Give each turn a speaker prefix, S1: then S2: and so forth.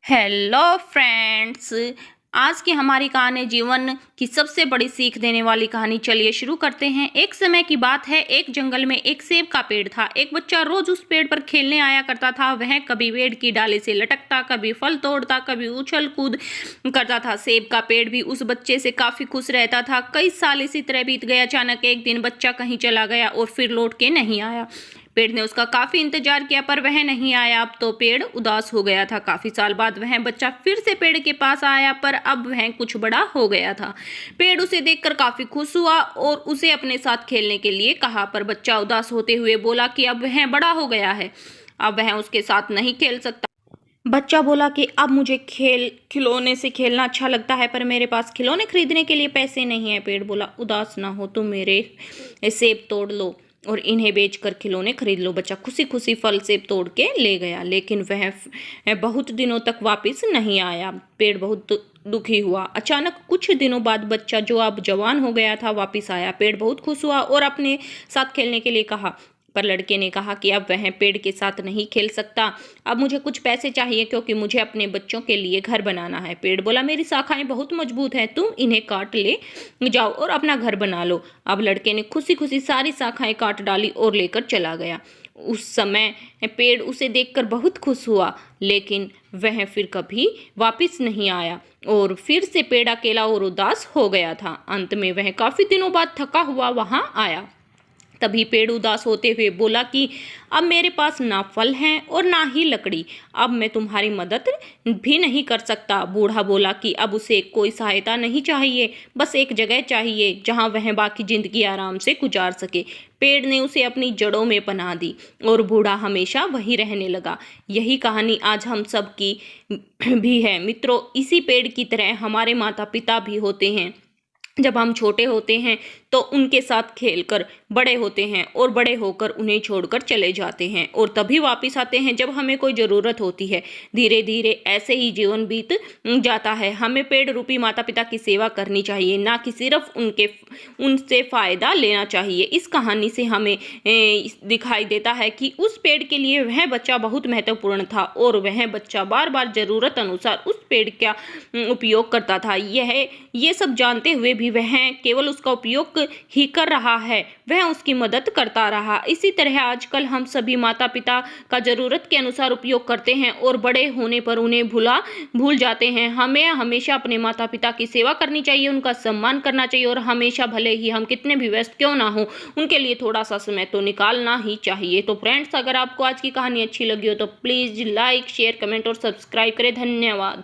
S1: Hello friends. आज की हमारी कहानी जीवन की सबसे बड़ी सीख देने वाली कहानी। चलिए शुरू करते हैं। एक समय की बात है, एक जंगल में एक सेब का पेड़ था। एक बच्चा रोज उस पेड़ पर खेलने आया करता था। वह कभी पेड़ की डाली से लटकता, कभी फल तोड़ता, कभी उछल कूद करता था। सेब का पेड़ भी उस बच्चे से काफी खुश रहता था। कई साल इसी तरह बीत गए। अचानक एक दिन बच्चा कहीं चला गया और फिर लौट के नहीं आया। पेड़ ने उसका काफी इंतजार किया पर वह नहीं आया। अब तो पेड़ उदास हो गया था। काफी साल बाद वह बच्चा फिर से पेड़ के पास आया पर अब वह कुछ बड़ा हो गया था। पेड़ उसे देखकर काफी खुश हुआ और उसे अपने साथ खेलने के लिए कहा, पर बच्चा उदास होते हुए बोला कि अब वह बड़ा हो गया है, अब वह उसके साथ नहीं खेल सकता। बच्चा बोला कि अब मुझे खिलौने से खेलना अच्छा लगता है, पर मेरे पास खिलौने खरीदने के लिए पैसे नहीं है। पेड़ बोला, उदास ना हो, तुम मेरे सेब तोड़ लो और इन्हें बेचकर खिलौने खरीद लो। बच्चा खुशी खुशी फल सेब तोड़ के ले गया, लेकिन वह बहुत दिनों तक वापस नहीं आया। पेड़ बहुत दुखी हुआ। अचानक कुछ दिनों बाद बच्चा, जो अब जवान हो गया था, वापस आया। पेड़ बहुत खुश हुआ और अपने साथ खेलने के लिए कहा, पर लड़के ने कहा कि अब वह पेड़ के साथ नहीं खेल सकता। अब मुझे कुछ पैसे चाहिए क्योंकि मुझे अपने बच्चों के लिए घर बनाना है। पेड़ बोला, मेरी शाखाएं बहुत मजबूत हैं, तुम इन्हें काट ले जाओ और अपना घर बना लो। अब लड़के ने खुशी खुशी सारी शाखाएं काट डाली और लेकर चला गया। उस समय पेड़ उसे देखकर बहुत खुश हुआ, लेकिन वह फिर कभी वापस नहीं आया और फिर से पेड़ अकेला और उदास हो गया था। अंत में वह काफी दिनों बाद थका हुआ वहां आया। तभी पेड़ उदास होते हुए बोला कि अब मेरे पास ना फल हैं और ना ही लकड़ी, अब मैं तुम्हारी मदद भी नहीं कर सकता। बूढ़ा बोला कि अब उसे कोई सहायता नहीं चाहिए, बस एक जगह चाहिए जहां वह बाकी जिंदगी आराम से गुजार सके। पेड़ ने उसे अपनी जड़ों में पनाह दी और बूढ़ा हमेशा वहीं रहने लगा। यही कहानी आज हम सब की भी है मित्रों। इसी पेड़ की तरह हमारे माता पिता भी होते हैं। जब हम छोटे होते हैं तो उनके साथ खेलकर बड़े होते हैं और बड़े होकर उन्हें छोड़कर चले जाते हैं और तभी वापस आते हैं जब हमें कोई ज़रूरत होती है। धीरे धीरे ऐसे ही जीवन बीत जाता है। हमें पेड़ रूपी माता पिता की सेवा करनी चाहिए, ना कि सिर्फ उनसे फ़ायदा लेना चाहिए। इस कहानी से हमें दिखाई देता है कि उस पेड़ के लिए वह बच्चा बहुत महत्वपूर्ण था और वह बच्चा बार बार ज़रूरत अनुसार उस पेड़ का उपयोग करता था। ये सब जानते हुए भी वह केवल उसका उपयोग ही कर रहा है, वह उसकी मदद करता रहा। इसी तरह आजकल हम सभी माता पिता का जरूरत के अनुसार उपयोग करते हैं और बड़े होने पर उन्हें भूल जाते हैं। हमें हमेशा अपने माता पिता की सेवा करनी चाहिए, उनका सम्मान करना चाहिए और हमेशा, भले ही हम कितने भी व्यस्त क्यों ना हो, उनके लिए थोड़ा सा समय तो निकालना ही चाहिए। तो फ्रेंड्स, अगर आपको आज की कहानी अच्छी लगी हो तो प्लीज लाइक, शेयर, कमेंट और सब्सक्राइब करें। धन्यवाद।